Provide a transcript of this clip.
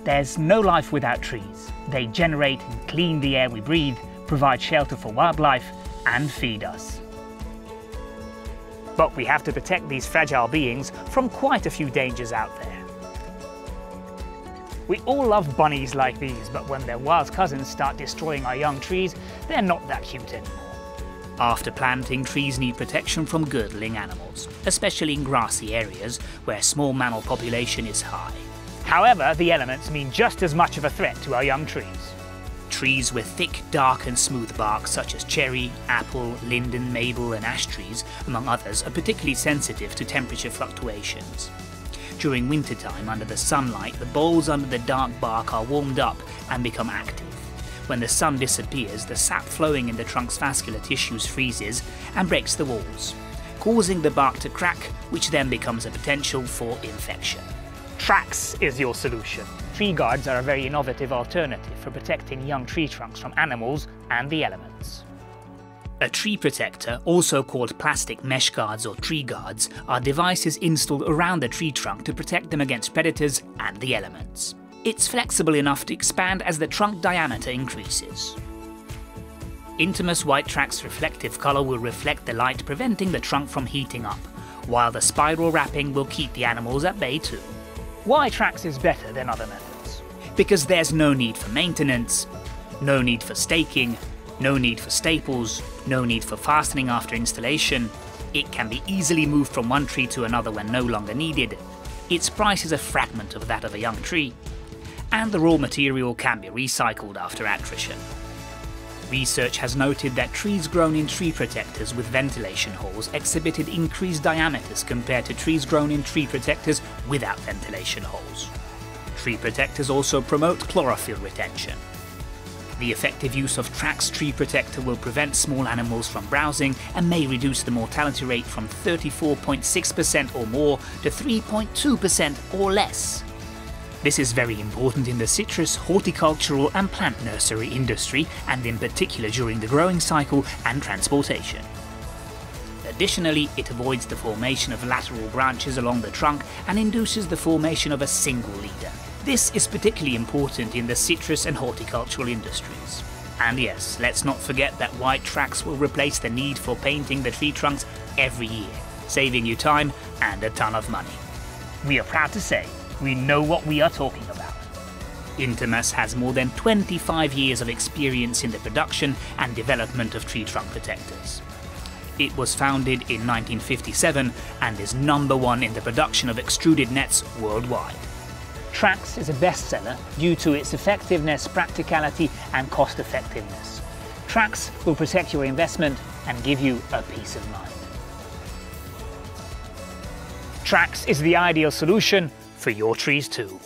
There's no life without trees. They generate and clean the air we breathe, provide shelter for wildlife, and feed us. But we have to protect these fragile beings from quite a few dangers out there. We all love bunnies like these, but when their wild cousins start destroying our young trees, they're not that cute anymore. After planting, trees need protection from girdling animals, especially in grassy areas where small mammal population is high. However, the elements mean just as much of a threat to our young trees. Trees with thick, dark and smooth bark such as cherry, apple, linden, maple and ash trees, among others, are particularly sensitive to temperature fluctuations. During wintertime, under the sunlight, the bolls under the dark bark are warmed up and become active. When the sun disappears, the sap flowing in the trunk's vascular tissues freezes and breaks the walls, causing the bark to crack, which then becomes a potential for infection. Treex is your solution. Tree guards are a very innovative alternative for protecting young tree trunks from animals and the elements. A tree protector, also called plastic mesh guards or tree guards, are devices installed around the tree trunk to protect them against predators and the elements. It's flexible enough to expand as the trunk diameter increases. Intermas white Treex reflective colour will reflect the light, preventing the trunk from heating up, while the spiral wrapping will keep the animals at bay too. Why Treex is better than other methods? Because there's no need for maintenance, no need for staking, no need for staples, no need for fastening after installation. It can be easily moved from one tree to another when no longer needed. Its price is a fragment of that of a young tree. And the raw material can be recycled after attrition. Research has noted that trees grown in tree protectors with ventilation holes exhibited increased diameters compared to trees grown in tree protectors without ventilation holes. Tree protectors also promote chlorophyll retention. The effective use of Treex tree protector will prevent small animals from browsing and may reduce the mortality rate from 34.6% or more to 3.2% or less. This is very important in the citrus, horticultural and plant nursery industry, and in particular during the growing cycle and transportation. Additionally, it avoids the formation of lateral branches along the trunk and induces the formation of a single leader. This is particularly important in the citrus and horticultural industries. And yes, let's not forget that white Treex will replace the need for painting the tree trunks every year, saving you time and a ton of money. We are proud to say we know what we are talking about. Intermas has more than 25 years of experience in the production and development of tree trunk protectors. It was founded in 1957 and is #1 in the production of extruded nets worldwide. Treex is a bestseller due to its effectiveness, practicality and cost effectiveness. Treex will protect your investment and give you a peace of mind. Treex is the ideal solution for your trees too.